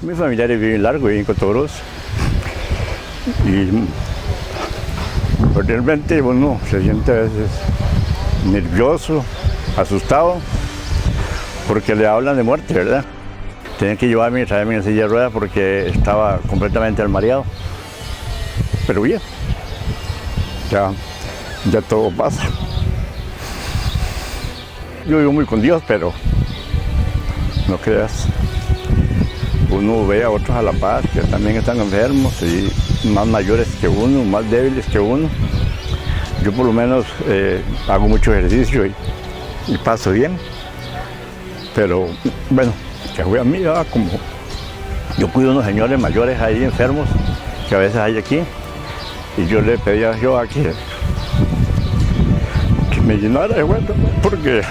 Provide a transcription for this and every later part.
Mis familiares viven largo, viven en Cotoros. Y pues, realmente uno se siente a veces nervioso, asustado, porque le hablan de muerte, ¿verdad? Tenían que llevarme y traerme en silla de ruedas porque estaba completamente almareado. Pero bien, ya todo pasa. Yo vivo muy con Dios, pero no creas. Uno ve a otros a la par que también están enfermos y más mayores que uno, más débiles que uno. Yo por lo menos hago mucho ejercicio y paso bien. Pero bueno, que fue a mí, como yo cuido a unos señores mayores ahí enfermos que a veces hay aquí. Y yo le pedía a Jehová que me llenara de vuelta, porque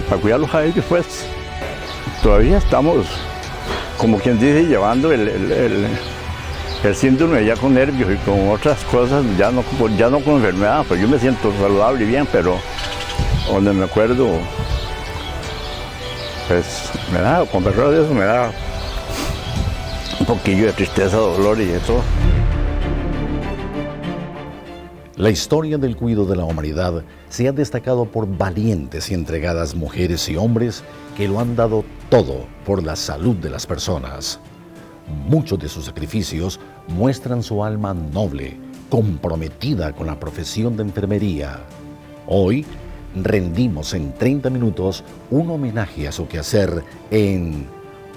para cuidarlos a ellos, pues, todavía estamos, como quien dice, llevando el síndrome ya con nervios y con otras cosas, ya no con enfermedad, pues yo me siento saludable y bien, pero donde me acuerdo, pues, me da, con perdón de eso, me da un poquillo de tristeza, dolor y eso. La historia del cuidado de la humanidad se ha destacado por valientes y entregadas mujeres y hombres que lo han dado todo por la salud de las personas. Muchos de sus sacrificios muestran su alma noble, comprometida con la profesión de enfermería. Hoy rendimos en 30 minutos un homenaje a su quehacer en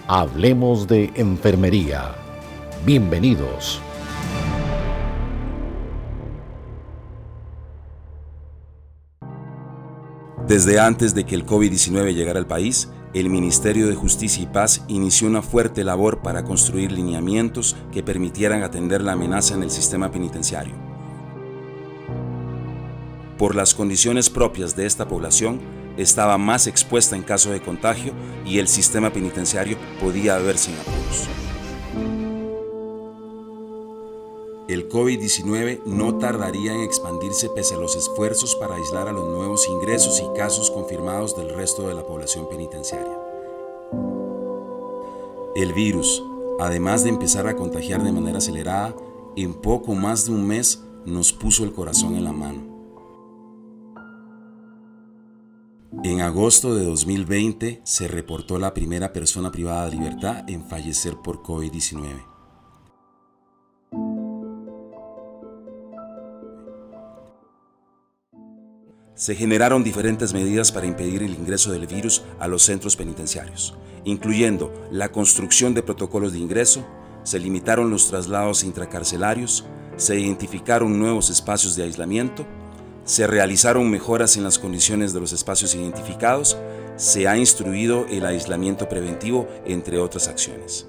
Hablemos de Enfermería. Bienvenidos. Desde antes de que el COVID-19 llegara al país, el Ministerio de Justicia y Paz inició una fuerte labor para construir lineamientos que permitieran atender la amenaza en el sistema penitenciario. Por las condiciones propias de esta población, estaba más expuesta en caso de contagio y el sistema penitenciario podía verse en apuros. El COVID-19 no tardaría en expandirse pese a los esfuerzos para aislar a los nuevos ingresos y casos confirmados del resto de la población penitenciaria. El virus, además de empezar a contagiar de manera acelerada, en poco más de un mes nos puso el corazón en la mano. En agosto de 2020 se reportó la primera persona privada de libertad en fallecer por COVID-19. Se generaron diferentes medidas para impedir el ingreso del virus a los centros penitenciarios, incluyendo la construcción de protocolos de ingreso, se limitaron los traslados intracarcelarios, se identificaron nuevos espacios de aislamiento, se realizaron mejoras en las condiciones de los espacios identificados, se ha instruido el aislamiento preventivo, entre otras acciones.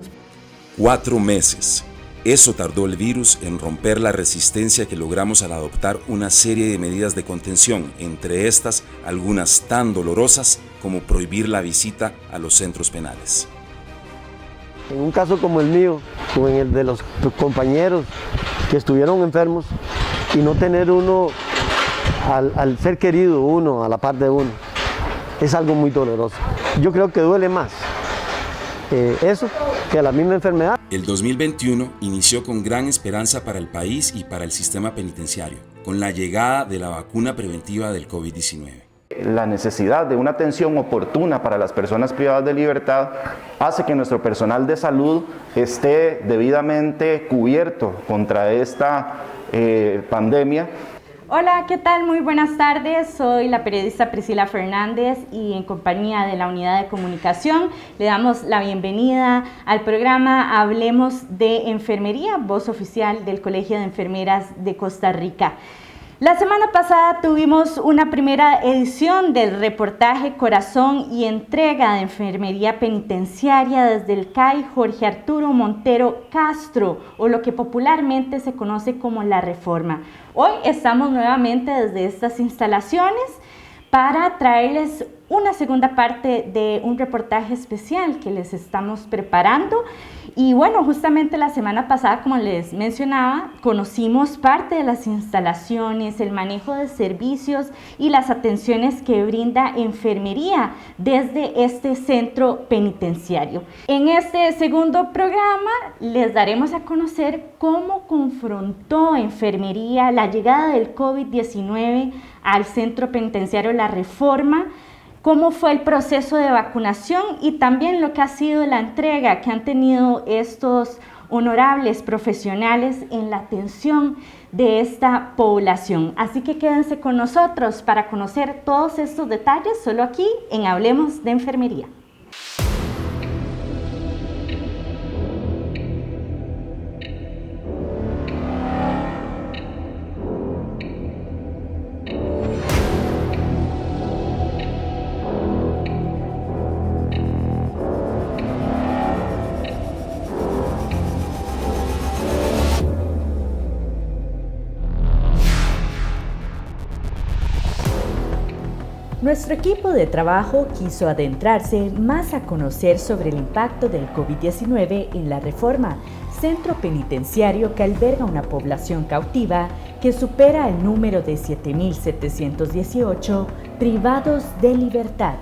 4 meses. Eso tardó el virus en romper la resistencia que logramos al adoptar una serie de medidas de contención, entre estas algunas tan dolorosas como prohibir la visita a los centros penales. En un caso como el mío, o en el de los compañeros que estuvieron enfermos, y no tener uno, al ser querido uno, a la par de uno, es algo muy doloroso. Yo creo que duele más eso que la misma enfermedad. El 2021 inició con gran esperanza para el país y para el sistema penitenciario, con la llegada de la vacuna preventiva del COVID-19. La necesidad de una atención oportuna para las personas privadas de libertad hace que nuestro personal de salud esté debidamente cubierto contra esta pandemia. Hola, ¿qué tal? Muy buenas tardes. Soy la periodista Priscila Fernández y en compañía de la Unidad de Comunicación le damos la bienvenida al programa Hablemos de Enfermería, voz oficial del Colegio de Enfermeras de Costa Rica. La semana pasada tuvimos una primera edición del reportaje Corazón y Entrega de Enfermería Penitenciaria desde el CAI Jorge Arturo Montero Castro, o lo que popularmente se conoce como La Reforma. Hoy estamos nuevamente desde estas instalaciones para traerles una segunda parte de un reportaje especial que les estamos preparando Y bueno, justamente la semana pasada, como les mencionaba, conocimos parte de las instalaciones, el manejo de servicios y las atenciones que brinda enfermería desde este centro penitenciario. En este segundo programa les daremos a conocer cómo confrontó enfermería la llegada del COVID-19 al centro penitenciario La Reforma, cómo fue el proceso de vacunación y también lo que ha sido la entrega que han tenido estos honorables profesionales en la atención de esta población. Así que quédense con nosotros para conocer todos estos detalles solo aquí en Hablemos de Enfermería. Nuestro equipo de trabajo quiso adentrarse más a conocer sobre el impacto del COVID-19 en La Reforma, centro penitenciario que alberga una población cautiva que supera el número de 7.718 privados de libertad.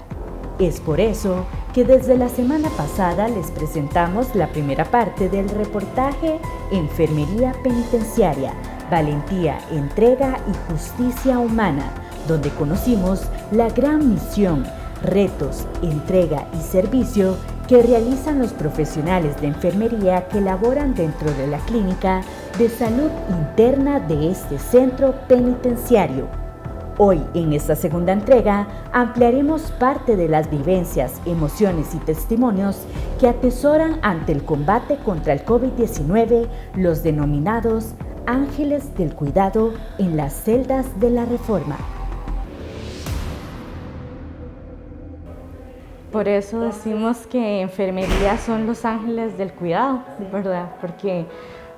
Es por eso que desde la semana pasada les presentamos la primera parte del reportaje Enfermería Penitenciaria, Valentía, Entrega y Justicia Humana, donde conocimos la gran misión, retos, entrega y servicio que realizan los profesionales de enfermería que laboran dentro de la clínica de salud interna de este centro penitenciario. Hoy, en esta segunda entrega, ampliaremos parte de las vivencias, emociones y testimonios que atesoran ante el combate contra el COVID-19 los denominados ángeles del cuidado en las celdas de La Reforma. Por eso decimos que enfermería son los ángeles del cuidado, ¿verdad? Porque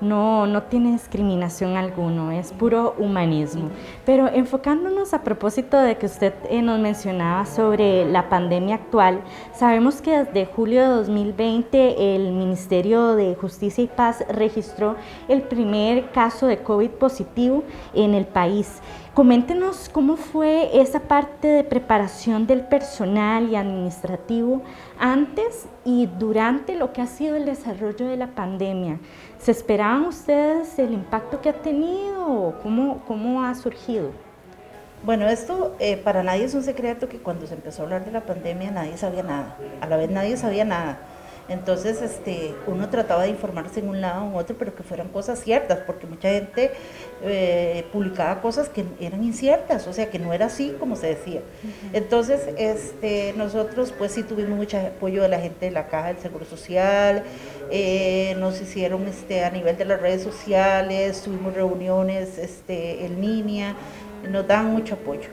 no tiene discriminación alguno, es puro humanismo. Pero enfocándonos a propósito de que usted nos mencionaba sobre la pandemia actual, sabemos que desde julio de 2020 el Ministerio de Justicia y Paz registró el primer caso de COVID positivo en el país. Coméntenos cómo fue esa parte de preparación del personal y administrativo antes y durante lo que ha sido el desarrollo de la pandemia. ¿Se esperaban ustedes el impacto que ha tenido? ¿Cómo ha surgido? Bueno, esto para nadie es un secreto que cuando se empezó a hablar de la pandemia nadie sabía nada. A la vez nadie sabía nada. Entonces uno trataba de informarse en un lado o en otro, pero que fueran cosas ciertas, porque mucha gente publicaba cosas que eran inciertas, o sea, que no era así como se decía. Entonces nosotros pues sí tuvimos mucho apoyo de la gente de la Caja del Seguro Social, nos hicieron a nivel de las redes sociales, tuvimos reuniones en línea, nos dan mucho apoyo.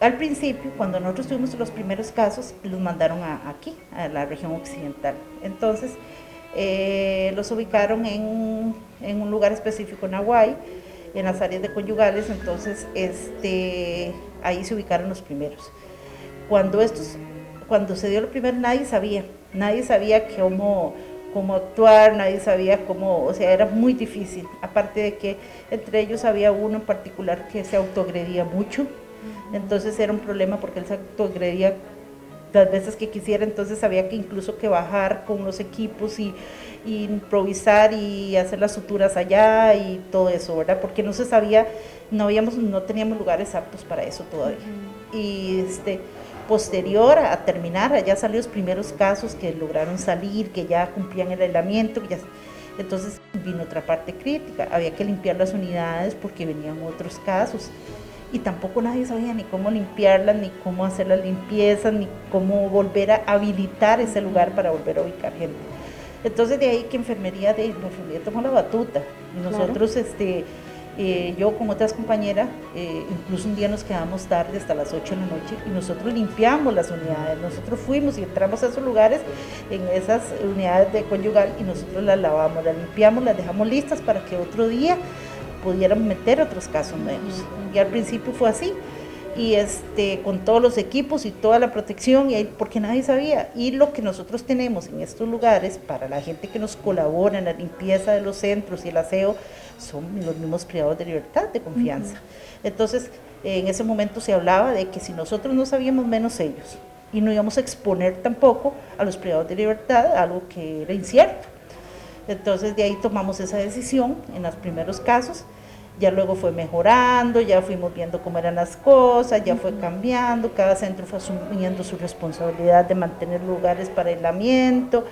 Al principio, cuando nosotros tuvimos los primeros casos, los mandaron aquí, a la región occidental. Entonces, los ubicaron en un lugar específico en Hawái, en las áreas de conyugales. Entonces, ahí se ubicaron los primeros. Cuando se dio lo primero, nadie sabía cómo actuar, nadie sabía cómo, o sea, era muy difícil. Aparte de que entre ellos había uno en particular que se autoagredía mucho. Entonces era un problema porque él se autoagredía las veces que quisiera, entonces había que incluso que bajar con los equipos y improvisar y hacer las suturas allá y todo eso, ¿verdad? Porque no se sabía, no teníamos lugares aptos para eso todavía. Y posterior a terminar, allá salieron los primeros casos que lograron salir, que ya cumplían el aislamiento, entonces vino otra parte crítica, había que limpiar las unidades porque venían otros casos. Y tampoco nadie sabía ni cómo limpiarlas, ni cómo hacer las limpiezas, ni cómo volver a habilitar ese lugar para volver a ubicar gente. Entonces de ahí que enfermería tomó la batuta. Y nosotros, yo con otras compañeras, incluso un día nos quedamos tarde hasta las 8 de la noche y nosotros limpiamos las unidades. Nosotros fuimos y entramos a esos lugares, en esas unidades de conyugal, y nosotros las lavamos, las limpiamos, las dejamos listas para que otro día pudieran meter otros casos nuevos. Y al principio fue así. y con todos los equipos y toda la protección, porque nadie sabía. Y lo que nosotros tenemos en estos lugares, para la gente que nos colabora en la limpieza de los centros y el aseo, son los mismos privados de libertad de confianza. Entonces, en ese momento se hablaba de que si nosotros no sabíamos, menos ellos, y no íbamos a exponer tampoco a los privados de libertad, algo que era incierto. Entonces, de ahí tomamos esa decisión en los primeros casos. Ya luego fue mejorando, ya fuimos viendo cómo eran las cosas, ya fue cambiando, cada centro fue asumiendo su responsabilidad de mantener lugares para aislamiento.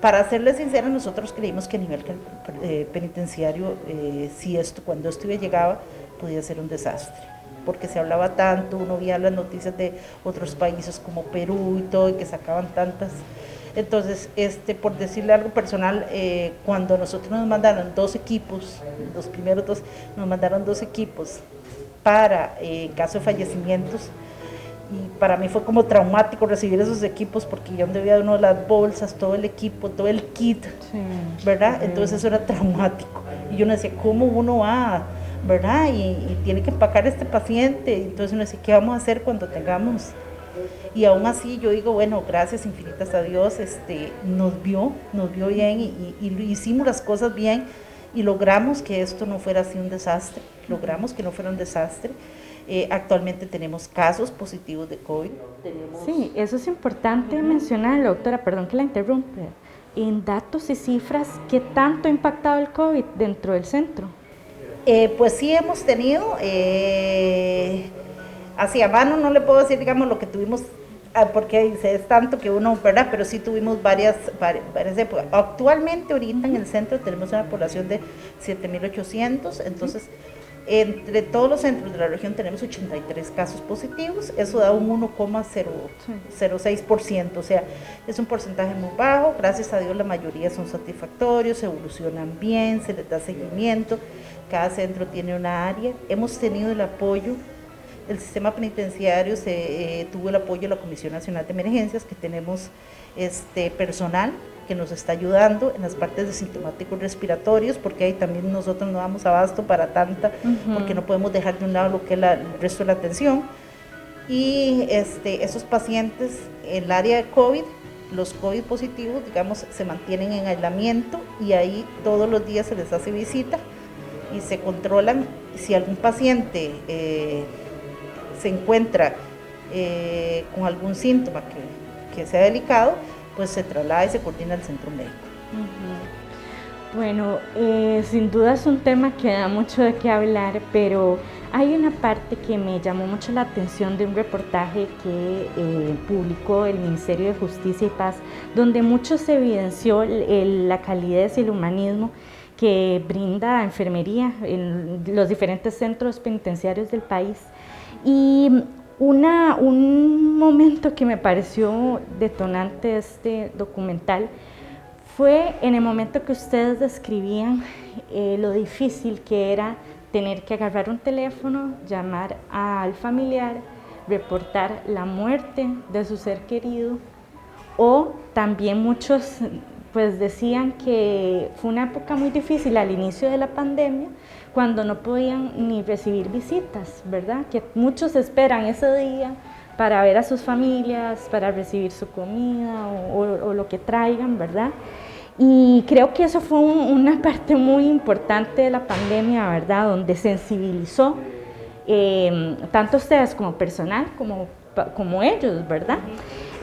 Para serles sincera, nosotros creímos que a nivel penitenciario, cuando esto llegaba, podía ser un desastre, porque se hablaba tanto, uno veía las noticias de otros países como Perú y todo, y que sacaban tantas. Entonces, por decirle algo personal, cuando nosotros nos mandaron 2 equipos, los primeros 2, nos mandaron 2 equipos para en caso de fallecimientos, y para mí fue como traumático recibir esos equipos, porque yo donde veía uno las bolsas, todo el equipo, todo el kit, sí, ¿verdad? Entonces eso era traumático, y yo no decía, ¿cómo uno va, verdad? Y tiene que empacar a este paciente, entonces uno decía, ¿qué vamos a hacer cuando tengamos? Y aún así yo digo, bueno, gracias infinitas a Dios, nos vio bien y hicimos las cosas bien y logramos que esto no fuera así un desastre, logramos que no fuera un desastre. Actualmente tenemos casos positivos de COVID. Sí, eso es importante mencionarlo, doctora, perdón que la interrumpa. En datos y cifras, ¿qué tanto ha impactado el COVID dentro del centro? Pues sí hemos tenido... hacia mano no le puedo decir, digamos, lo que tuvimos, porque es tanto que uno, ¿verdad? Pero sí tuvimos varias épocas. Actualmente, ahorita en el centro tenemos una población de 7.800, entonces, entre todos los centros de la región tenemos 83 casos positivos, eso da un 1,06%, o sea, es un porcentaje muy bajo, gracias a Dios la mayoría son satisfactorios, evolucionan bien, se les da seguimiento, cada centro tiene una área, hemos tenido el apoyo. El sistema penitenciario tuvo el apoyo de la Comisión Nacional de Emergencias, que tenemos personal que nos está ayudando en las partes de sintomáticos respiratorios, porque ahí también nosotros no damos abasto para tanta, porque no podemos dejar de un lado lo que es el resto de la atención. Y esos pacientes en el área de COVID, los COVID positivos, digamos, se mantienen en aislamiento y ahí todos los días se les hace visita y se controlan. Si algún paciente se encuentra con algún síntoma que sea delicado, pues se traslada y se coordina al centro médico. Bueno, sin duda es un tema que da mucho de qué hablar, pero hay una parte que me llamó mucho la atención de un reportaje que publicó el Ministerio de Justicia y Paz, donde mucho se evidenció la calidez y el humanismo que brinda enfermería en los diferentes centros penitenciarios del país. Y un momento que me pareció detonante de este documental fue en el momento que ustedes describían lo difícil que era tener que agarrar un teléfono, llamar al familiar, reportar la muerte de su ser querido, o también muchos pues decían que fue una época muy difícil al inicio de la pandemia, cuando no podían ni recibir visitas, ¿verdad? Que muchos esperan ese día para ver a sus familias, para recibir su comida o lo que traigan, ¿verdad? Y creo que eso fue una parte muy importante de la pandemia, ¿verdad? Donde sensibilizó tanto ustedes como personal, como ellos, ¿verdad?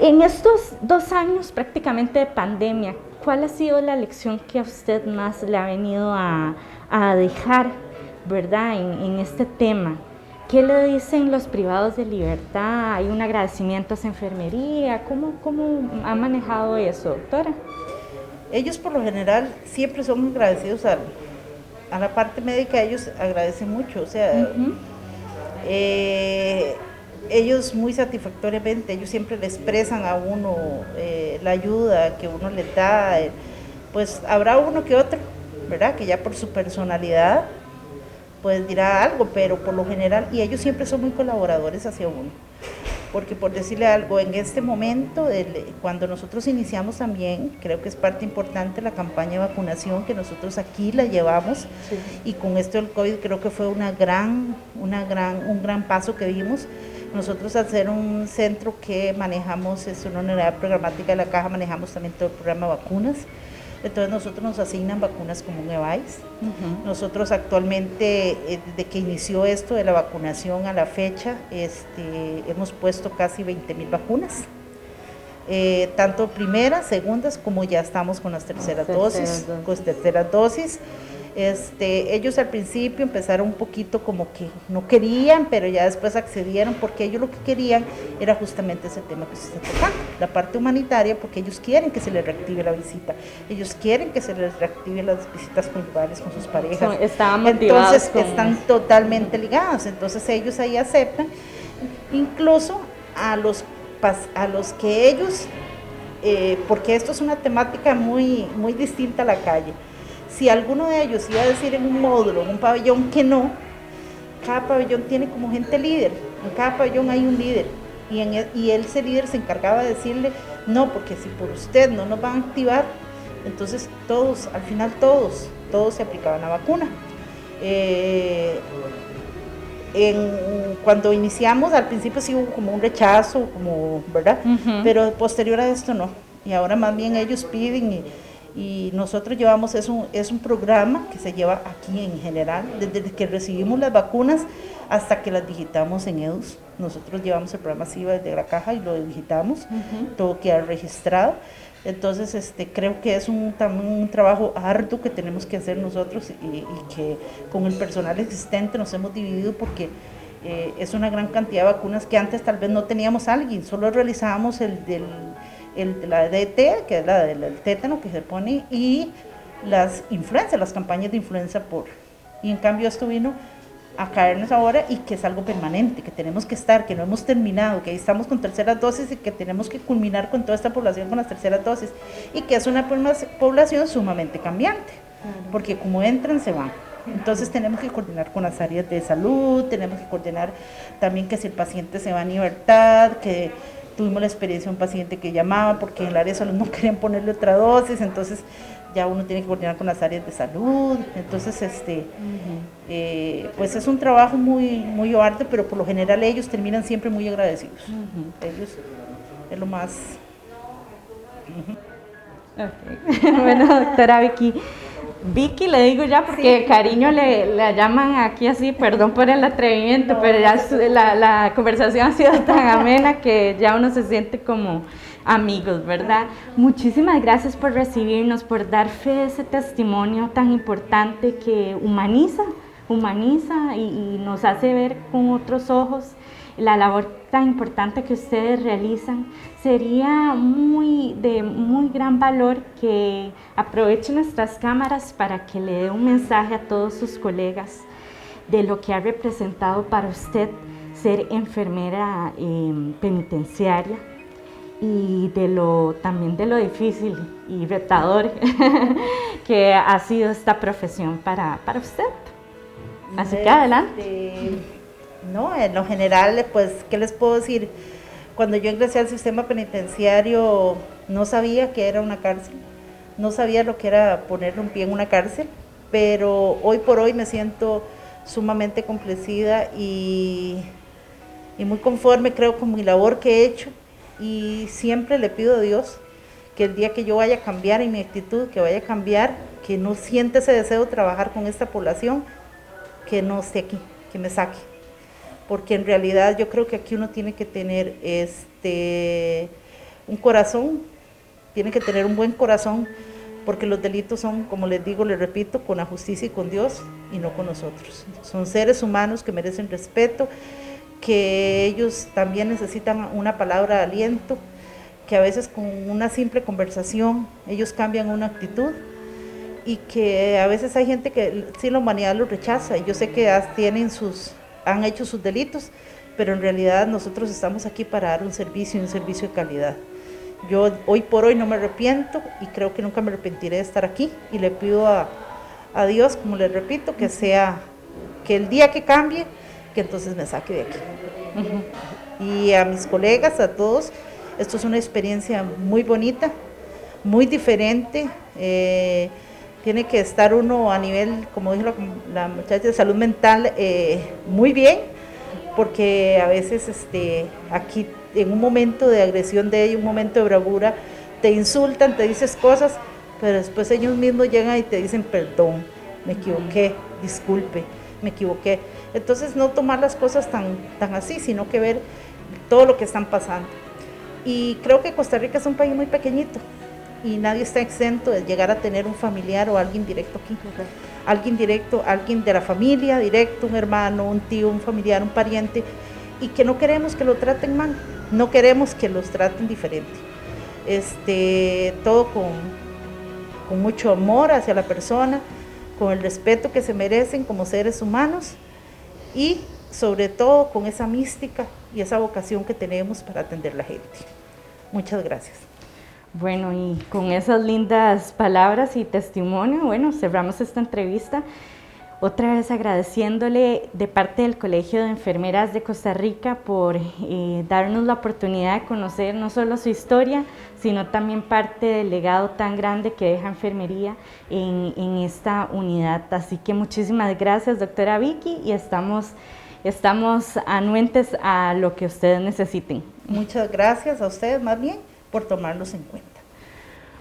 En estos 2 años prácticamente de pandemia, ¿cuál ha sido la lección que a usted más le ha venido a dejar, ¿verdad? En este tema? ¿Qué le dicen los privados de libertad? ¿Hay un agradecimiento a esa enfermería? ¿Cómo ha manejado eso, doctora? Ellos por lo general siempre son agradecidos a la parte médica, ellos agradecen mucho, o sea, ellos muy satisfactoriamente, ellos siempre le expresan a uno la ayuda que uno les da, pues habrá uno que otro, ¿verdad? Que ya por su personalidad pues dirá algo, pero por lo general, y ellos siempre son muy colaboradores hacia uno, porque por decirle algo, en este momento, cuando nosotros iniciamos también, creo que es parte importante la campaña de vacunación que nosotros aquí la llevamos, sí. Y con esto del COVID creo que fue un gran paso que dimos. Nosotros, al ser un centro que manejamos, es una unidad programática de la Caja, manejamos también todo el programa de vacunas. Entonces nosotros nos asignan vacunas como un EVAIS. Nosotros actualmente, desde que inició esto de la vacunación a la fecha, hemos puesto casi 20,000 vacunas. Tanto primeras, segundas, como ya estamos con las terceras dosis. Ellos al principio empezaron un poquito como que no querían, pero ya después accedieron, porque ellos lo que querían era justamente ese tema que se está tocando, la parte humanitaria, porque ellos quieren que se les reactive la visita, ellos quieren que se les reactive las visitas puntuales con sus parejas. Estaban motivados. Entonces están totalmente ligados, entonces ellos ahí aceptan, incluso a los que ellos, porque esto es una temática muy, muy distinta a la calle. Si alguno de ellos iba a decir en un módulo, en un pabellón que no, cada pabellón tiene como gente líder, en cada pabellón hay un líder, y ese líder se encargaba de decirle, no, porque si por usted no nos van a activar, entonces todos, al final todos se aplicaban la vacuna. Cuando iniciamos, al principio sí hubo como un rechazo, ¿verdad? Pero posterior a esto no, y ahora más bien ellos piden y nosotros llevamos, es un programa que se lleva aquí en general, desde que recibimos las vacunas hasta que las digitamos en EDUS. Nosotros llevamos el programa así desde la caja y lo digitamos, todo queda registrado. Entonces creo que es un trabajo arduo que tenemos que hacer nosotros y que con el personal existente nos hemos dividido, porque es una gran cantidad de vacunas que antes tal vez no teníamos alguien, solo realizábamos la DT, que es la del tétano que se pone, y las influencias, las campañas de influenza y en cambio esto vino a caernos ahora, y que es algo permanente, que tenemos que estar, que no hemos terminado, que ahí estamos con terceras dosis y que tenemos que culminar con toda esta población con las terceras dosis, y que es una población sumamente cambiante, porque como entran se van. Entonces tenemos que coordinar con las áreas de salud, tenemos que coordinar también que si el paciente se va en libertad, que tuvimos la experiencia de un paciente que llamaba porque en el área de salud no querían ponerle otra dosis, entonces ya uno tiene que coordinar con las áreas de salud. Entonces pues es un trabajo muy, muy arduo, pero por lo general ellos terminan siempre muy agradecidos. Ellos es lo más. Okay. Bueno, doctora Vicky, le digo ya porque sí, cariño la llaman aquí así, perdón por el atrevimiento, no, pero ya la conversación ha sido tan amena que ya uno se siente como amigos, ¿verdad? Muchísimas gracias por recibirnos, por dar fe de ese testimonio tan importante que humaniza y nos hace ver con otros ojos la labor tan importante que ustedes realizan. Sería de muy gran valor que aprovechen nuestras cámaras para que le dé un mensaje a todos sus colegas de lo que ha representado para usted ser enfermera penitenciaria, y también de lo difícil y retador que ha sido esta profesión para usted. Así que adelante. No, en lo general, pues, ¿qué les puedo decir? Cuando yo ingresé al sistema penitenciario no sabía que era una cárcel, no sabía lo que era poner un pie en una cárcel, pero hoy por hoy me siento sumamente complacida y muy conforme, creo, con mi labor que he hecho, y siempre le pido a Dios que el día que yo vaya a cambiar en mi actitud, que vaya a cambiar, que no sienta ese deseo de trabajar con esta población, que no esté aquí, que me saque. Porque en realidad yo creo que aquí uno tiene que tener un corazón, tiene que tener un buen corazón, porque los delitos son, como les digo, les repito, con la justicia y con Dios, y no con nosotros. Son seres humanos que merecen respeto, que ellos también necesitan una palabra de aliento, que a veces con una simple conversación ellos cambian una actitud, y que a veces hay gente que sí, la humanidad los rechaza, y yo sé que han hecho sus delitos, pero en realidad nosotros estamos aquí para dar un servicio de calidad. Yo hoy por hoy no me arrepiento, y creo que nunca me arrepentiré de estar aquí, y le pido a Dios, como les repito, que el día que cambie, que entonces me saque de aquí. y a mis colegas, a todos. Esto es una experiencia muy bonita, muy diferente. Tiene que estar uno a nivel, como dijo la muchacha, de salud mental muy bien, porque a veces aquí en un momento de agresión de ellos, un momento de bravura, te insultan, te dices cosas, pero después ellos mismos llegan y te dicen perdón, me equivoqué, disculpe, me equivoqué. Entonces no tomar las cosas tan así, sino que ver todo lo que están pasando. Y creo que Costa Rica es un país muy pequeñito y nadie está exento de llegar a tener un familiar o alguien directo aquí. Alguien directo, alguien de la familia, directo, un hermano, un tío, un familiar, un pariente, y que no queremos que lo traten mal, no queremos que los traten diferente. Todo con mucho amor hacia la persona, con el respeto que se merecen como seres humanos y sobre todo con esa mística y esa vocación que tenemos para atender a la gente. Muchas gracias. Bueno, y con esas lindas palabras y testimonio, bueno, cerramos esta entrevista. Otra vez agradeciéndole de parte del Colegio de Enfermeras de Costa Rica por darnos la oportunidad de conocer no solo su historia, sino también parte del legado tan grande que deja enfermería en esta unidad. Así que muchísimas gracias, doctora Vicky, y estamos anuentes a lo que ustedes necesiten. Muchas gracias a ustedes más bien por tomarlos en cuenta.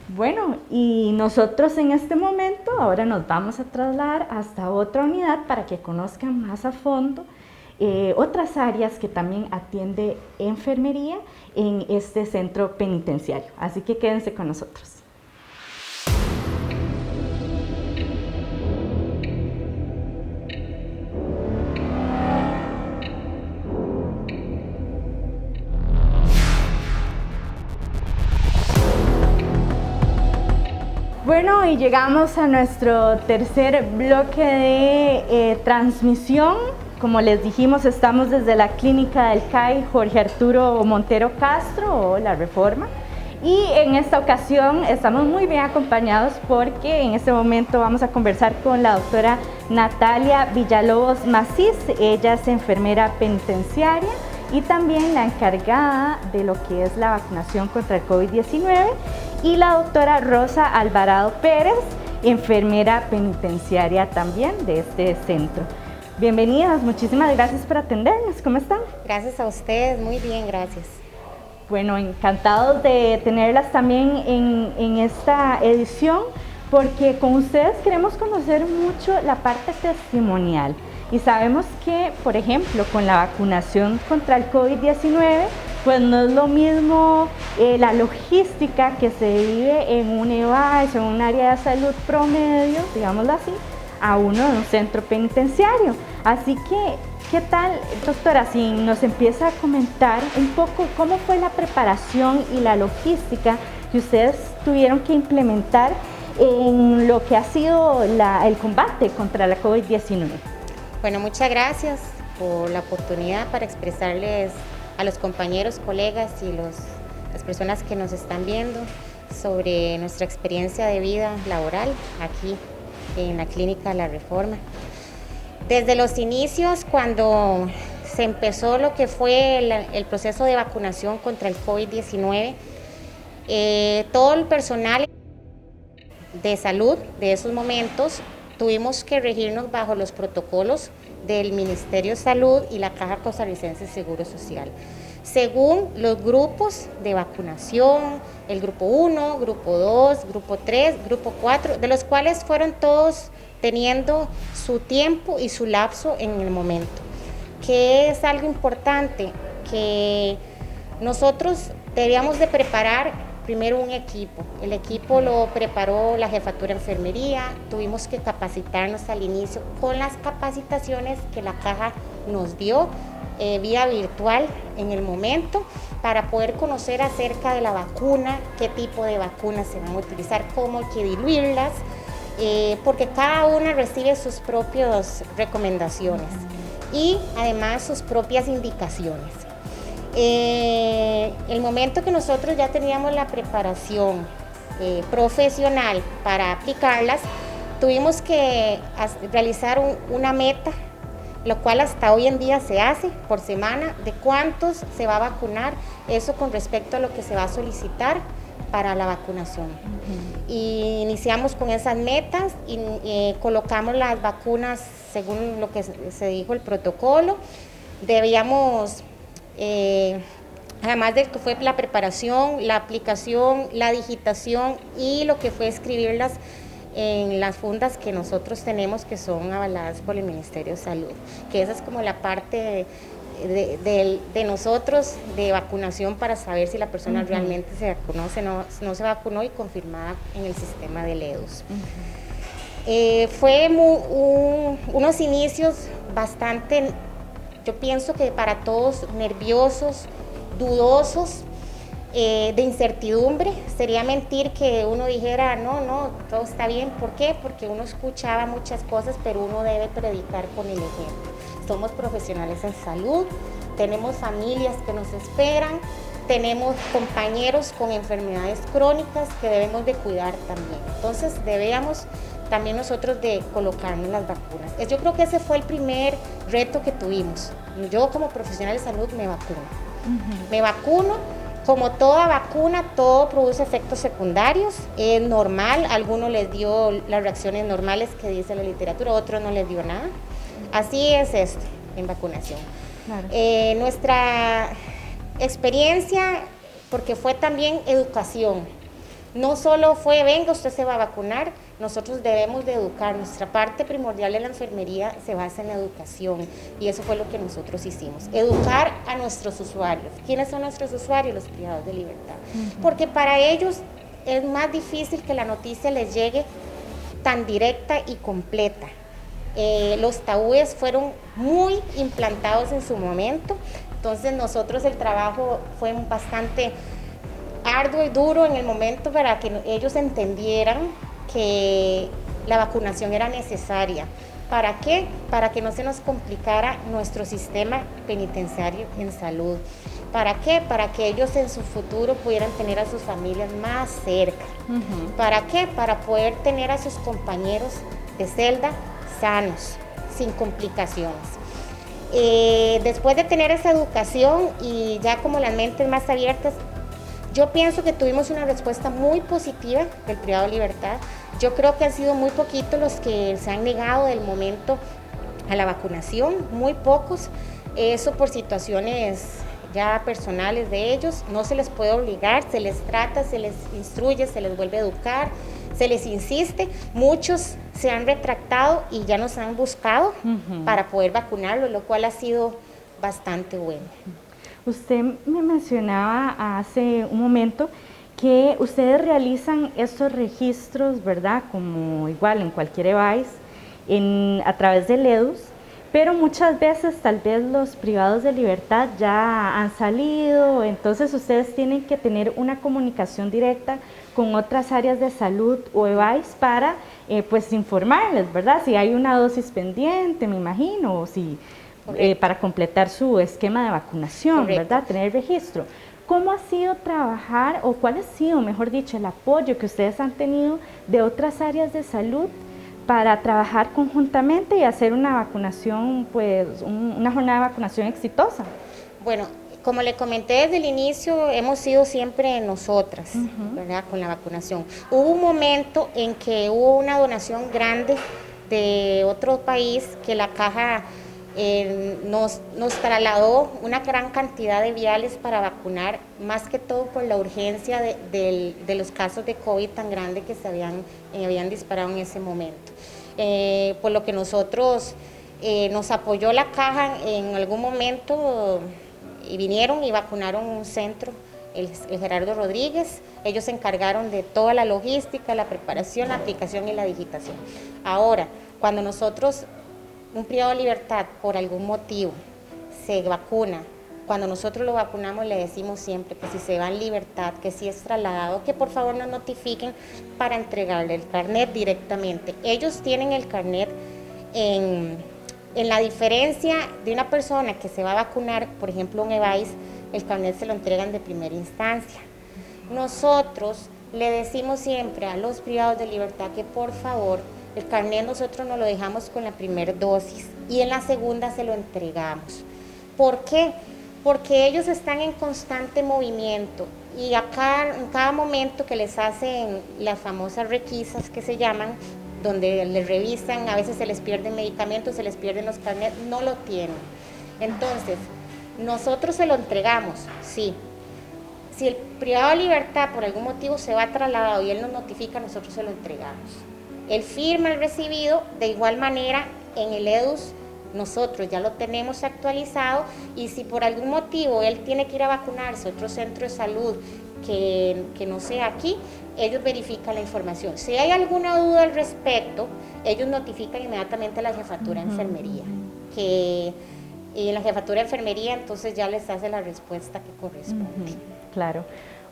Bueno, y nosotros en este momento ahora nos vamos a trasladar hasta otra unidad para que conozcan más a fondo otras áreas que también atiende enfermería en este centro penitenciario. Así que quédense con nosotros. Bueno, y llegamos a nuestro tercer bloque de transmisión. Como les dijimos, estamos desde la clínica del CAI Jorge Arturo Montero Castro, o La Reforma. Y en esta ocasión estamos muy bien acompañados porque en este momento vamos a conversar con la doctora Natalia Villalobos Macís. Ella es enfermera penitenciaria y también la encargada de lo que es la vacunación contra el COVID-19. Y la doctora Rosa Alvarado Pérez, enfermera penitenciaria también de este centro. Bienvenidas, muchísimas gracias por atendernos. ¿Cómo están? Gracias a ustedes, muy bien, gracias. Bueno, encantados de tenerlas también en esta edición, porque con ustedes queremos conocer mucho la parte testimonial. Y sabemos que, por ejemplo, con la vacunación contra el COVID-19, pues no es lo mismo la logística que se vive en un EVAES, en un área de salud promedio, digámoslo así, a uno de un centro penitenciario. Así que, ¿qué tal, doctora? Si nos empieza a comentar un poco cómo fue la preparación y la logística que ustedes tuvieron que implementar en lo que ha sido el combate contra la COVID-19. Bueno, muchas gracias por la oportunidad para expresarles a los compañeros, colegas y las personas que nos están viendo sobre nuestra experiencia de vida laboral aquí en la clínica La Reforma. Desde los inicios, cuando se empezó lo que fue el proceso de vacunación contra el COVID-19, todo el personal de salud de esos momentos tuvimos que regirnos bajo los protocolos del Ministerio de Salud y la Caja Costarricense de Seguro Social, según los grupos de vacunación, el grupo 1, grupo 2, grupo 3, grupo 4, de los cuales fueron todos teniendo su tiempo y su lapso en el momento. Que es algo importante, que nosotros debíamos de preparar primero un equipo. El equipo lo preparó la Jefatura de Enfermería, tuvimos que capacitarnos al inicio con las capacitaciones que la Caja nos dio vía virtual en el momento para poder conocer acerca de la vacuna, qué tipo de vacunas se van a utilizar, cómo hay que diluirlas, porque cada una recibe sus propias recomendaciones y además sus propias indicaciones. El momento que nosotros ya teníamos la preparación profesional para aplicarlas, tuvimos que realizar una meta lo cual hasta hoy en día se hace por semana, de cuántos se va a vacunar, eso con respecto a lo que se va a solicitar para la vacunación. Y iniciamos con esas metas y colocamos las vacunas según lo que se dijo el protocolo. Debíamos, además de que fue la preparación, la aplicación, la digitación y lo que fue escribirlas en las fundas que nosotros tenemos, que son avaladas por el Ministerio de Salud, que esa es como la parte de nosotros de vacunación para saber si la persona realmente se vacunó o no se vacunó, y confirmada en el sistema de LEDOS. Fue unos inicios bastante, yo pienso que para todos, nerviosos, dudosos, de incertidumbre. Sería mentir que uno dijera, no, todo está bien. ¿Por qué? Porque uno escuchaba muchas cosas, pero uno debe predicar con el ejemplo. Somos profesionales en salud, tenemos familias que nos esperan, tenemos compañeros con enfermedades crónicas que debemos de cuidar también. Entonces debíamos también nosotros de colocarnos las vacunas. Yo creo que ese fue el primer reto que tuvimos. Yo como profesional de salud me vacuno. Me vacuno. Como toda vacuna, todo produce efectos secundarios, es normal, a algunos les dio las reacciones normales que dice la literatura, a otros no les dio nada. Así es esto en vacunación. Claro. Nuestra experiencia, porque fue también educación, no solo fue, venga, usted se va a vacunar, nosotros debemos de educar. Nuestra parte primordial de la enfermería se basa en la educación, y eso fue lo que nosotros hicimos, educar a nuestros usuarios. ¿Quiénes son nuestros usuarios? Los privados de libertad. Porque para ellos es más difícil que la noticia les llegue tan directa y completa. Los tabúes fueron muy implantados en su momento, entonces nosotros el trabajo fue bastante arduo y duro en el momento para que ellos entendieran que la vacunación era necesaria. ¿Para qué? Para que no se nos complicara nuestro sistema penitenciario en salud. ¿Para qué? Para que ellos en su futuro pudieran tener a sus familias más cerca. ¿Para qué? Para poder tener a sus compañeros de celda sanos, sin complicaciones. Después de tener esa educación y ya como las mentes más abiertas, yo pienso que tuvimos una respuesta muy positiva del privado de libertad. Yo creo que han sido muy poquitos los que se han negado del momento a la vacunación, muy pocos. Eso por situaciones ya personales de ellos. No se les puede obligar, se les trata, se les instruye, se les vuelve a educar, se les insiste. Muchos se han retractado y ya nos han buscado para poder vacunarlos, lo cual ha sido bastante bueno. Usted me mencionaba hace un momento que ustedes realizan estos registros, ¿verdad? Como igual en cualquier EVAIS, a través de LEDOS, pero muchas veces tal vez los privados de libertad ya han salido, entonces ustedes tienen que tener una comunicación directa con otras áreas de salud o EVAIS para pues informarles, ¿verdad? Si hay una dosis pendiente, me imagino, o si para completar su esquema de vacunación. Correcto. ¿Verdad? Tener registro. ¿Cómo ha sido trabajar, o cuál ha sido, mejor dicho, el apoyo que ustedes han tenido de otras áreas de salud para trabajar conjuntamente y hacer una vacunación, pues una jornada de vacunación exitosa? Bueno, como le comenté desde el inicio, hemos sido siempre nosotras, ¿verdad? Con la vacunación. Hubo un momento en que hubo una donación grande de otro país que la caja nos trasladó una gran cantidad de viales para vacunar, más que todo por la urgencia de los casos de COVID tan grandes que se habían disparado en ese momento. Por lo que nosotros nos apoyó la caja en algún momento y vinieron y vacunaron un centro, el Gerardo Rodríguez. Ellos se encargaron de toda la logística, la preparación, la aplicación y la digitación. Ahora, cuando nosotros, un privado de libertad, por algún motivo, se vacuna, cuando nosotros lo vacunamos le decimos siempre que si se va en libertad, que si es trasladado, que por favor nos notifiquen para entregarle el carnet directamente. Ellos tienen el carnet en la diferencia de una persona que se va a vacunar, por ejemplo un EVAIS, el carnet se lo entregan de primera instancia. Nosotros le decimos siempre a los privados de libertad que por favor El carnet nosotros nos lo dejamos con la primera dosis y en la segunda se lo entregamos. ¿Por qué? Porque ellos están en constante movimiento y acá en cada momento que les hacen las famosas requisas que se llaman, donde les revisan, a veces se les pierden medicamentos, se les pierden los carnets, no lo tienen. Entonces, nosotros se lo entregamos, sí. Si el privado de libertad por algún motivo se va trasladado y él nos notifica, nosotros se lo entregamos. Él firma el recibido, de igual manera en el EDUS nosotros ya lo tenemos actualizado y si por algún motivo él tiene que ir a vacunarse a otro centro de salud que no sea aquí, ellos verifican la información. Si hay alguna duda al respecto, ellos notifican inmediatamente a la jefatura de enfermería, y la jefatura de enfermería entonces ya les hace la respuesta que corresponde. Claro.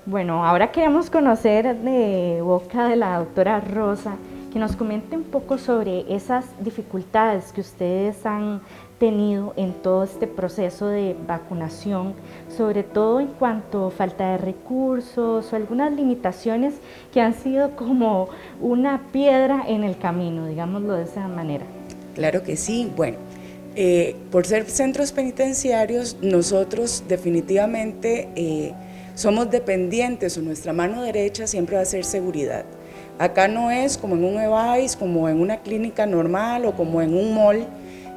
Bueno, ahora queremos conocer de boca de la doctora Rosa, que nos comente un poco sobre esas dificultades que ustedes han tenido en todo este proceso de vacunación, sobre todo en cuanto a falta de recursos o algunas limitaciones que han sido como una piedra en el camino, digámoslo de esa manera. Claro que sí. Bueno, por ser centros penitenciarios, nosotros definitivamente somos dependientes, o nuestra mano derecha siempre va a ser seguridad. Acá no es como en un EVAIS, como en una clínica normal o como en un mall,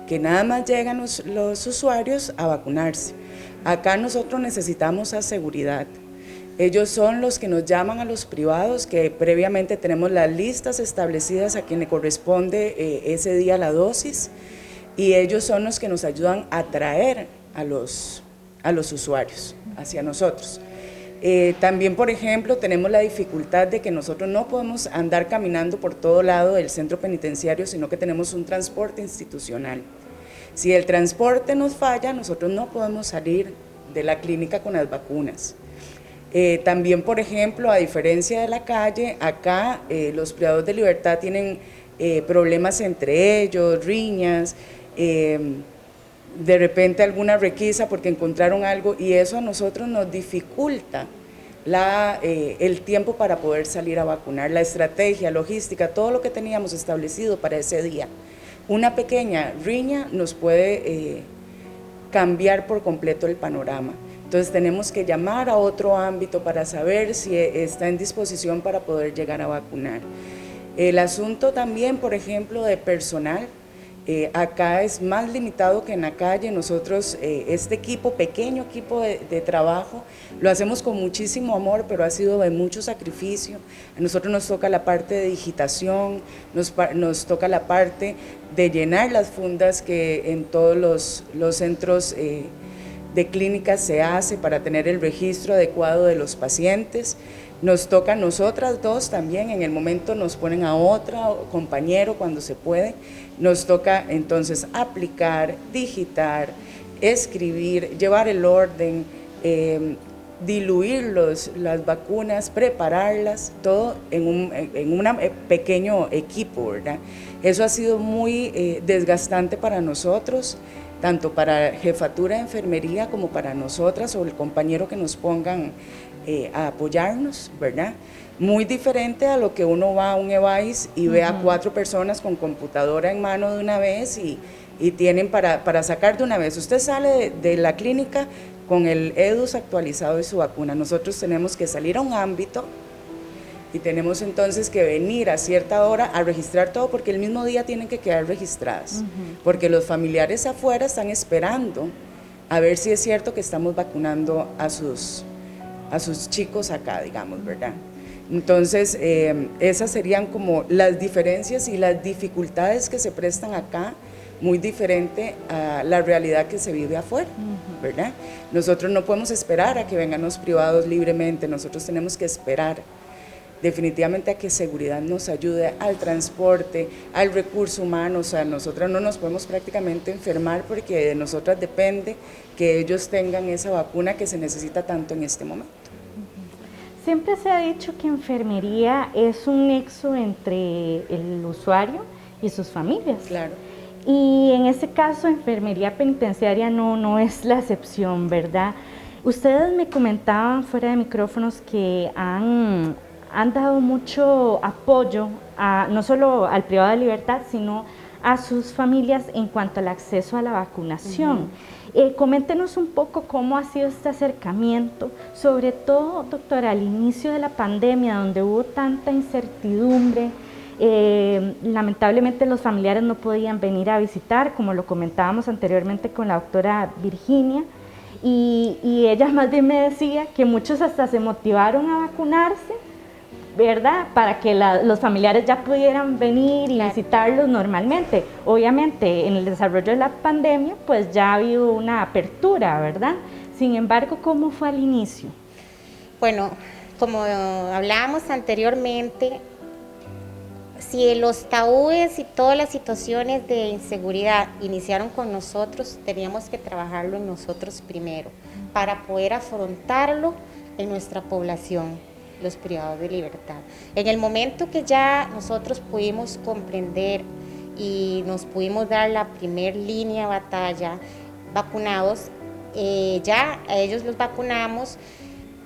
que nada más llegan los usuarios a vacunarse. Acá nosotros necesitamos a seguridad. Ellos son los que nos llaman a los privados, que previamente tenemos las listas establecidas a quien le corresponde ese día la dosis, y ellos son los que nos ayudan a traer a los usuarios hacia nosotros. También, por ejemplo, tenemos la dificultad de que nosotros no podemos andar caminando por todo lado del centro penitenciario, sino que tenemos un transporte institucional. Si el transporte nos falla, nosotros no podemos salir de la clínica con las vacunas. También, por ejemplo, a diferencia de la calle, acá los privados de libertad tienen problemas entre ellos, riñas, de repente alguna requisa porque encontraron algo, y eso a nosotros nos dificulta el tiempo para poder salir a vacunar, la estrategia, logística, todo lo que teníamos establecido para ese día. Una pequeña riña nos puede cambiar por completo el panorama. Entonces tenemos que llamar a otro ámbito para saber si está en disposición para poder llegar a vacunar. El asunto también, por ejemplo, de personal, acá es más limitado que en la calle. Nosotros, este pequeño equipo de trabajo, lo hacemos con muchísimo amor, pero ha sido de mucho sacrificio. A nosotros nos toca la parte de digitación, nos toca la parte de llenar las fundas que en todos los centros de clínicas se hace para tener el registro adecuado de los pacientes. Nos toca a nosotras dos también, en el momento nos ponen a otro compañero cuando se puede, nos toca entonces aplicar, digitar, escribir, llevar el orden, diluir las vacunas, prepararlas, todo en un pequeño equipo, ¿verdad? Eso ha sido muy desgastante para nosotros, tanto para jefatura de enfermería como para nosotras o el compañero que nos pongan a apoyarnos, ¿verdad? Muy diferente a lo que uno va a un EVAIS y ve a 4 personas con computadora en mano de una vez y tienen para sacar de una vez. Usted sale de la clínica con el EDUS actualizado y su vacuna. Nosotros tenemos que salir a un ámbito y tenemos entonces que venir a cierta hora a registrar todo, porque el mismo día tienen que quedar registradas, porque los familiares afuera están esperando a ver si es cierto que estamos vacunando a sus chicos acá, digamos, ¿verdad? Entonces, esas serían como las diferencias y las dificultades que se prestan acá, muy diferente a la realidad que se vive afuera, ¿verdad? Nosotros no podemos esperar a que vengan los privados libremente, nosotros tenemos que esperar definitivamente a que seguridad nos ayude al transporte, al recurso humano. O sea, nosotras no nos podemos prácticamente enfermar porque de nosotras depende que ellos tengan esa vacuna que se necesita tanto en este momento. Siempre se ha dicho que enfermería es un nexo entre el usuario y sus familias. Claro. Y en este caso, enfermería penitenciaria no es la excepción, ¿verdad? Ustedes me comentaban fuera de micrófonos que han han dado mucho apoyo no solo al privado de libertad, sino a sus familias en cuanto al acceso a la vacunación. Coméntenos un poco cómo ha sido este acercamiento, sobre todo, doctora, al inicio de la pandemia, donde hubo tanta incertidumbre. Lamentablemente los familiares no podían venir a visitar, como lo comentábamos anteriormente con la doctora Virginia, y ella más bien me decía que muchos hasta se motivaron a vacunarse, ¿verdad? Para que los familiares ya pudieran venir y visitarlos normalmente. Obviamente, en el desarrollo de la pandemia, pues ya ha habido una apertura, ¿verdad? Sin embargo, ¿cómo fue al inicio? Bueno, como hablábamos anteriormente, si los tabúes y todas las situaciones de inseguridad iniciaron con nosotros, teníamos que trabajarlo en nosotros primero, para poder afrontarlo en nuestra población, los privados de libertad. En el momento que ya nosotros pudimos comprender y nos pudimos dar la primer línea de batalla vacunados, ya a ellos los vacunamos,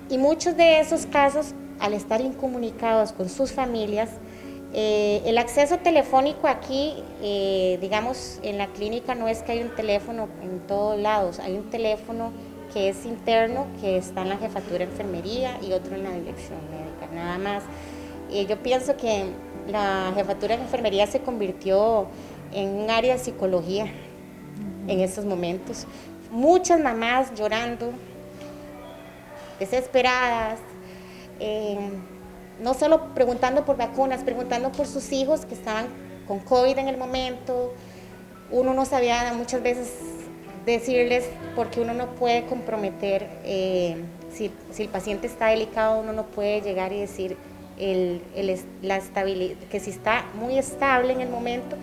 y muchos de esos casos, al estar incomunicados con sus familias, el acceso telefónico aquí, digamos, en la clínica no es que hay un teléfono en todos lados, hay un teléfono que es interno, que está en la jefatura de enfermería y otro en la dirección médica, nada más. Yo pienso que la jefatura de enfermería se convirtió en un área de psicología en estos momentos. Muchas mamás llorando, desesperadas, no solo preguntando por vacunas, preguntando por sus hijos que estaban con COVID en el momento. Uno no sabía muchas veces decirles, porque uno no puede comprometer, si el paciente está delicado, uno no puede llegar y decir la estabilidad, que si está muy estable en el momento,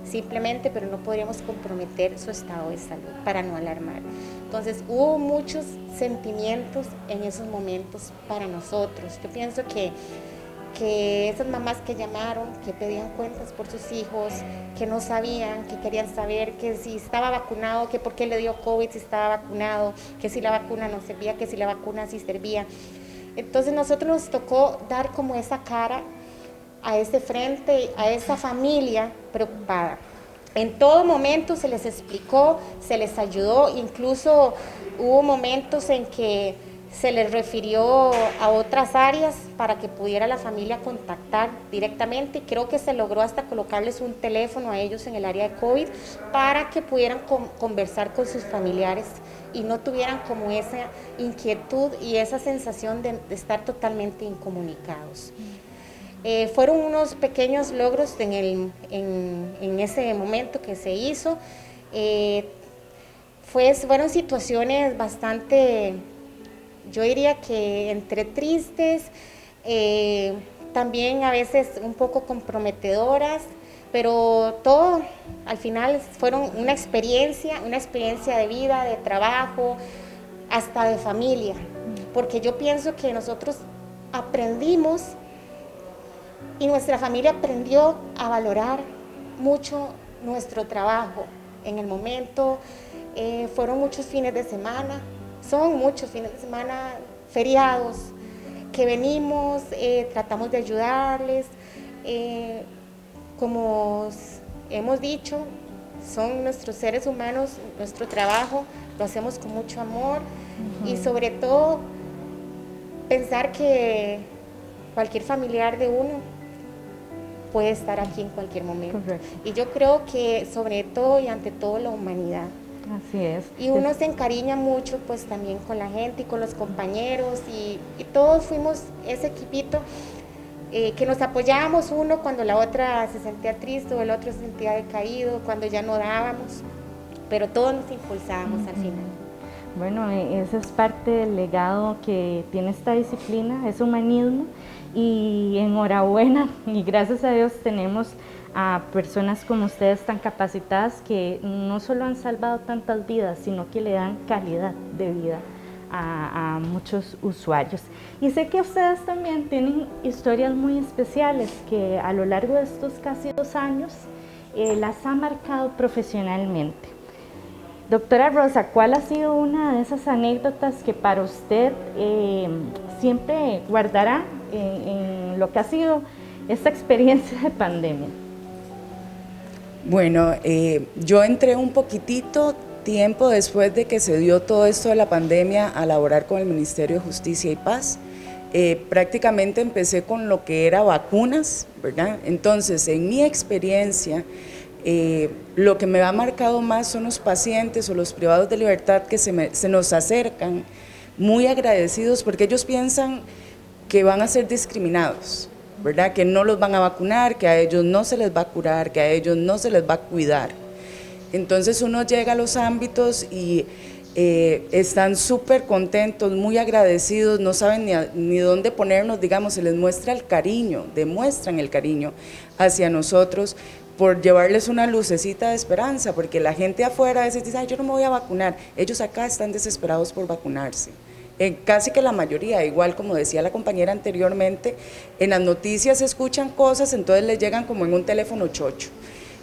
simplemente, pero no podríamos comprometer su estado de salud para no alarmar. Entonces hubo muchos sentimientos en esos momentos para nosotros. Yo pienso que esas mamás que llamaron, que pedían cuentas por sus hijos, que no sabían, que querían saber que si estaba vacunado, que por qué le dio COVID si estaba vacunado, que si la vacuna no servía, que si la vacuna sí servía. Entonces nosotros nos tocó dar como esa cara a ese frente, a esa familia preocupada. En todo momento se les explicó, se les ayudó, incluso hubo momentos en que se les refirió a otras áreas para que pudiera la familia contactar directamente, y creo que se logró hasta colocarles un teléfono a ellos en el área de COVID para que pudieran conversar con sus familiares y no tuvieran como esa inquietud y esa sensación de estar totalmente incomunicados. Fueron unos pequeños logros en ese momento que se hizo. Fueron situaciones bastante, yo diría que entre tristes, también a veces un poco comprometedoras, pero todo al final fueron una experiencia de vida, de trabajo, hasta de familia, porque yo pienso que nosotros aprendimos y nuestra familia aprendió a valorar mucho nuestro trabajo en el momento. Fueron muchos fines de semana, son muchos fines de semana, feriados, que venimos, tratamos de ayudarles. Como hemos dicho, son nuestros seres humanos, nuestro trabajo lo hacemos con mucho amor, y sobre todo pensar que cualquier familiar de uno puede estar aquí en cualquier momento. Correcto. Y yo creo que sobre todo y ante todo la humanidad. Así es. Y uno se encariña mucho pues también con la gente y con los compañeros, y todos fuimos ese equipito que nos apoyábamos uno cuando la otra se sentía triste o el otro se sentía decaído, cuando ya no dábamos, pero todos nos impulsábamos al final. Bueno, eso es parte del legado que tiene esta disciplina, es humanismo, y enhorabuena, y gracias a Dios tenemos a personas como ustedes tan capacitadas que no solo han salvado tantas vidas, sino que le dan calidad de vida a muchos usuarios. Y sé que ustedes también tienen historias muy especiales que a lo largo de estos casi 2 años las ha marcado profesionalmente. Doctora Rosa, ¿cuál ha sido una de esas anécdotas que para usted siempre guardará en lo que ha sido esta experiencia de pandemia? Bueno, yo entré un poquitito tiempo después de que se dio todo esto de la pandemia a laborar con el Ministerio de Justicia y Paz. Prácticamente empecé con lo que era vacunas, ¿verdad? Entonces, en mi experiencia, lo que me ha marcado más son los pacientes o los privados de libertad que se nos acercan muy agradecidos porque ellos piensan que van a ser discriminados, ¿verdad? Que no los van a vacunar, que a ellos no se les va a curar, que a ellos no se les va a cuidar. Entonces uno llega a los ámbitos y están súper contentos, muy agradecidos, no saben ni dónde ponernos, digamos, se les muestra el cariño, demuestran el cariño hacia nosotros por llevarles una lucecita de esperanza, porque la gente afuera a veces dice, ay, yo no me voy a vacunar, ellos acá están desesperados por vacunarse. Casi que la mayoría, igual como decía la compañera anteriormente, en las noticias se escuchan cosas, entonces les llegan como en un teléfono chocho.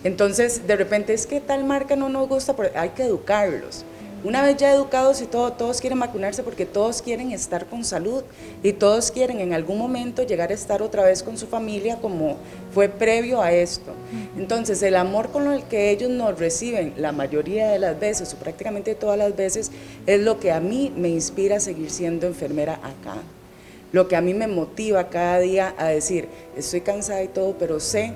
Entonces, de repente, es que tal marca no nos gusta, pero hay que educarlos. Una vez ya educados y todos quieren vacunarse porque todos quieren estar con salud y todos quieren en algún momento llegar a estar otra vez con su familia como fue previo a esto. Entonces, el amor con el que ellos nos reciben la mayoría de las veces o prácticamente todas las veces es lo que a mí me inspira a seguir siendo enfermera acá. Lo que a mí me motiva cada día a decir, estoy cansada y todo, pero sé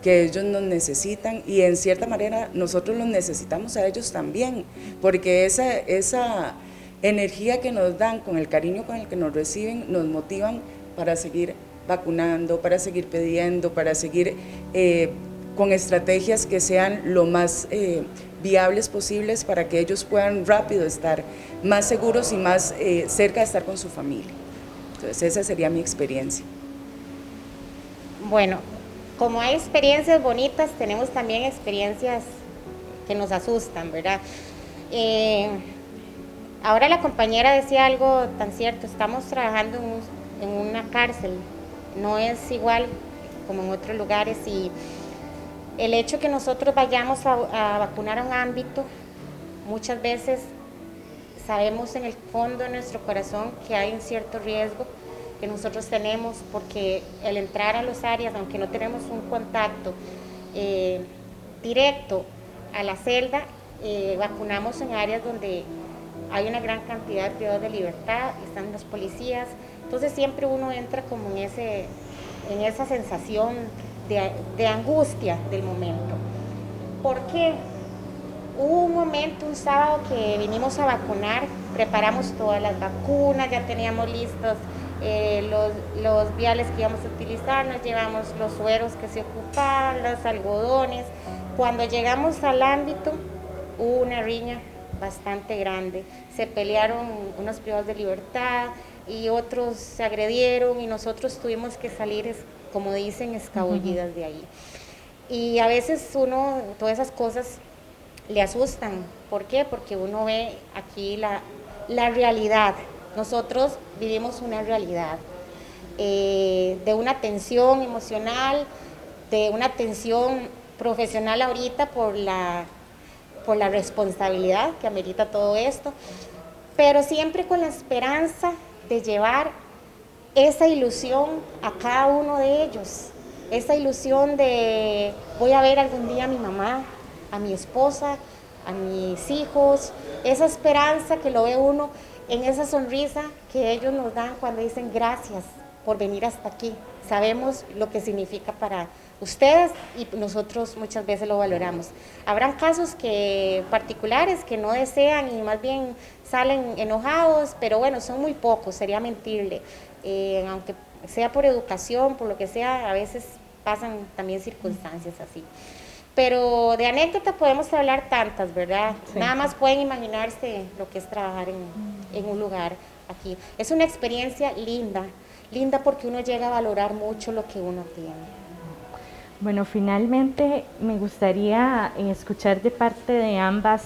que ellos nos necesitan y en cierta manera nosotros los necesitamos a ellos también, porque esa energía que nos dan, con el cariño con el que nos reciben, nos motivan para seguir vacunando, para seguir pidiendo, para seguir con estrategias que sean lo más viables posibles para que ellos puedan rápido estar más seguros y más cerca de estar con su familia. Entonces esa sería mi experiencia. Bueno, como hay experiencias bonitas, tenemos también experiencias que nos asustan, ¿verdad? Ahora la compañera decía algo tan cierto, estamos trabajando en una cárcel, no es igual como en otros lugares y el hecho que nosotros vayamos a vacunar a un ámbito, muchas veces sabemos en el fondo de nuestro corazón que hay un cierto riesgo que nosotros tenemos, porque el entrar a los áreas, aunque no tenemos un contacto directo a la celda, vacunamos en áreas donde hay una gran cantidad de privados de libertad, están los policías, entonces siempre uno entra como en esa sensación de angustia del momento. ¿Por qué? Hubo un momento, un sábado que vinimos a vacunar, preparamos todas las vacunas, ya teníamos listos los viales que íbamos a utilizar, nos llevamos los sueros que se ocupaban, los algodones. Cuando llegamos al ámbito, hubo una riña bastante grande. Se pelearon unos privados de libertad y otros se agredieron y nosotros tuvimos que salir, como dicen, escabullidas de ahí. Y a veces uno, todas esas cosas le asustan. ¿Por qué? Porque uno ve aquí la realidad. Nosotros vivimos una realidad de una tensión emocional, de una tensión profesional ahorita por la responsabilidad que amerita todo esto, pero siempre con la esperanza de llevar esa ilusión a cada uno de ellos, esa ilusión de voy a ver algún día a mi mamá, a mi esposa, a mis hijos, esa esperanza que lo ve uno en esa sonrisa que ellos nos dan cuando dicen gracias por venir hasta aquí. Sabemos lo que significa para ustedes y nosotros muchas veces lo valoramos. Habrán casos particulares que no desean y más bien salen enojados, pero bueno, son muy pocos, sería mentirle. Aunque sea por educación, por lo que sea, a veces pasan también circunstancias así. Pero de anécdota podemos hablar tantas, ¿verdad? Sí. Nada más pueden imaginarse lo que es trabajar en un lugar aquí. Es una experiencia linda, linda porque uno llega a valorar mucho lo que uno tiene. Bueno, finalmente me gustaría escuchar de parte de ambas,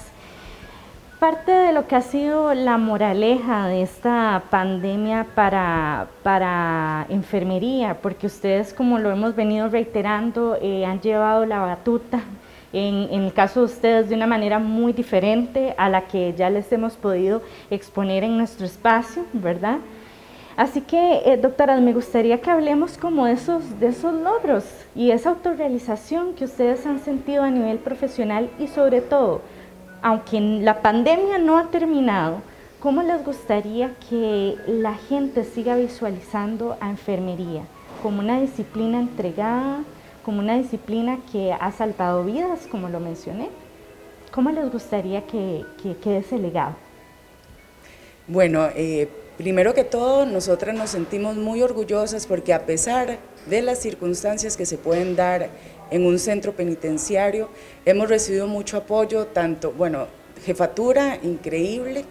parte de lo que ha sido la moraleja de esta pandemia para enfermería, porque ustedes, como lo hemos venido reiterando, han llevado la batuta, en el caso de ustedes, de una manera muy diferente a la que ya les hemos podido exponer en nuestro espacio, ¿verdad? Así que, doctoras, me gustaría que hablemos como de esos logros y esa autorrealización que ustedes han sentido a nivel profesional y sobre todo, aunque la pandemia no ha terminado, ¿cómo les gustaría que la gente siga visualizando a enfermería como una disciplina entregada, como una disciplina que ha salvado vidas, como lo mencioné? ¿Cómo les gustaría que quede ese legado? Bueno, primero que todo, nosotras nos sentimos muy orgullosas porque a pesar de las circunstancias que se pueden dar en un centro penitenciario, hemos recibido mucho apoyo, tanto, bueno, jefatura increíble,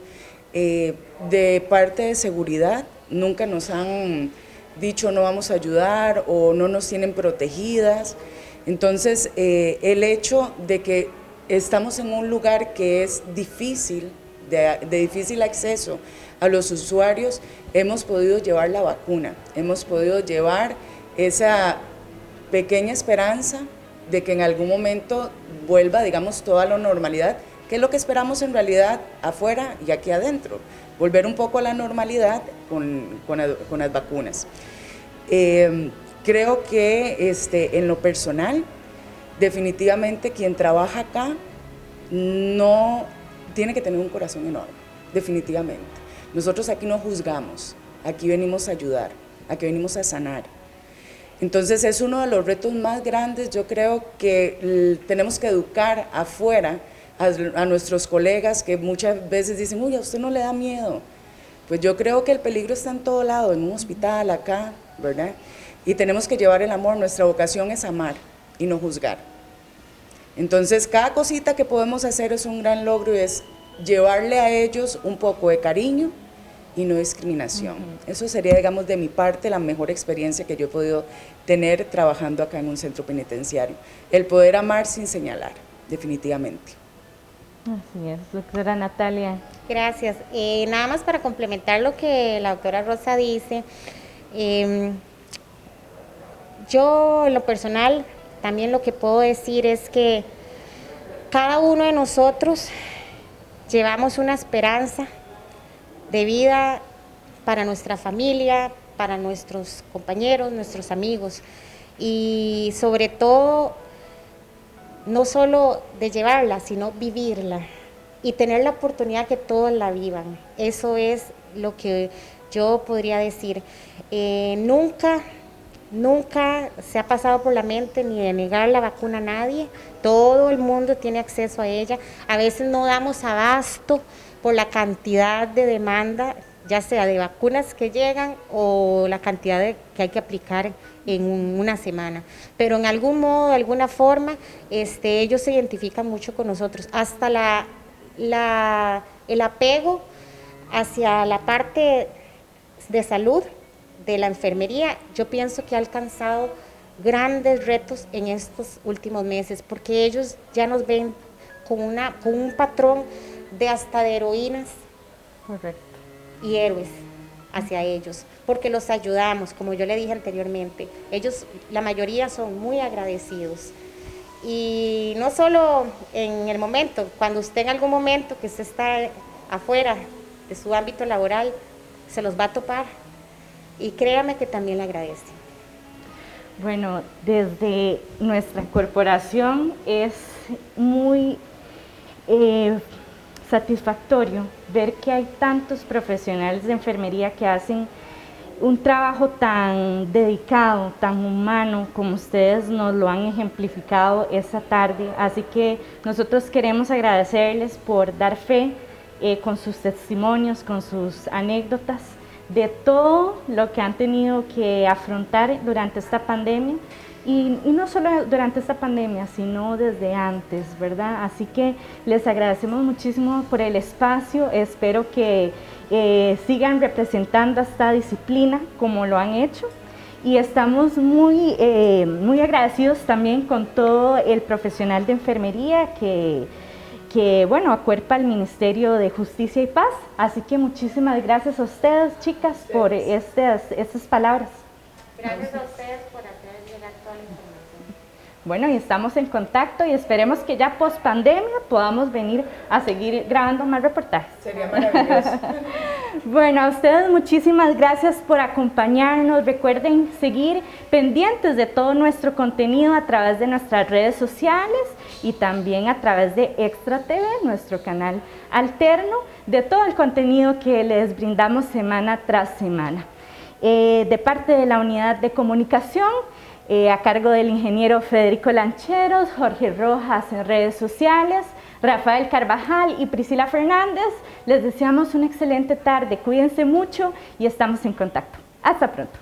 de parte de seguridad, nunca nos han dicho no vamos a ayudar o no nos tienen protegidas. Entonces, el hecho de que estamos en un lugar que es difícil, de difícil acceso a los usuarios, hemos podido llevar la vacuna, hemos podido llevar esa pequeña esperanza de que en algún momento vuelva, digamos, toda la normalidad, que es lo que esperamos en realidad afuera y aquí adentro, volver un poco a la normalidad con las vacunas. Creo que en lo personal, definitivamente quien trabaja acá no tiene que tener un corazón enorme, definitivamente. Nosotros aquí no juzgamos, aquí venimos a ayudar, aquí venimos a sanar. Entonces es uno de los retos más grandes, yo creo que tenemos que educar afuera a nuestros colegas que muchas veces dicen, uy, a usted no le da miedo. Pues yo creo que el peligro está en todo lado, en un hospital, acá, ¿verdad? Y tenemos que llevar el amor, nuestra vocación es amar y no juzgar. Entonces cada cosita que podemos hacer es un gran logro y es llevarle a ellos un poco de cariño y no discriminación. Eso sería, digamos, de mi parte la mejor experiencia que yo he podido tener trabajando acá en un centro penitenciario. El poder amar sin señalar, definitivamente. Así es, doctora Natalia. Gracias. Nada más para complementar lo que la doctora Rosa dice, yo en lo personal también lo que puedo decir es que cada uno de nosotros llevamos una esperanza de vida para nuestra familia, para nuestros compañeros, nuestros amigos y sobre todo no solo de llevarla, sino vivirla y tener la oportunidad que todos la vivan. Eso es lo que yo podría decir. Nunca se ha pasado por la mente ni de negar la vacuna a nadie. Todo el mundo tiene acceso a ella. A veces no damos abasto por la cantidad de demanda, ya sea de vacunas que llegan o la cantidad que hay que aplicar en una semana. Pero en algún modo, de alguna forma, ellos se identifican mucho con nosotros. Hasta el apego hacia la parte de salud de la enfermería, yo pienso que ha alcanzado grandes retos en estos últimos meses, porque ellos ya nos ven con un patrón de hasta de heroínas. Correcto. Y héroes hacia ellos, porque los ayudamos, como yo le dije anteriormente. Ellos, la mayoría son muy agradecidos. Y no solo en el momento, cuando usted en algún momento que usted está afuera de su ámbito laboral, se los va a topar. Y créame que también le agradece. Bueno, desde nuestra corporación es muy satisfactorio ver que hay tantos profesionales de enfermería que hacen un trabajo tan dedicado, tan humano, como ustedes nos lo han ejemplificado esta tarde. Así que nosotros queremos agradecerles por dar fe con sus testimonios, con sus anécdotas, de todo lo que han tenido que afrontar durante esta pandemia y no solo durante esta pandemia, sino desde antes, ¿verdad? Así que les agradecemos muchísimo por el espacio, espero que sigan representando esta disciplina como lo han hecho y estamos muy agradecidos también con todo el profesional de enfermería que bueno, acuerpa el Ministerio de Justicia y Paz. Así que muchísimas gracias a ustedes, chicas, por estas palabras. Gracias a ustedes por hacer llegar toda la información. Bueno, y estamos en contacto y esperemos que ya post pandemia podamos venir a seguir grabando más reportajes. Sería maravilloso. Bueno, a ustedes muchísimas gracias por acompañarnos. Recuerden seguir pendientes de todo nuestro contenido a través de nuestras redes sociales y también a través de Extra TV, nuestro canal alterno, de todo el contenido que les brindamos semana tras semana. De parte de la unidad de comunicación, a cargo del ingeniero Federico Lancheros, Jorge Rojas en redes sociales, Rafael Carvajal y Priscila Fernández, les deseamos una excelente tarde, cuídense mucho y estamos en contacto. Hasta pronto.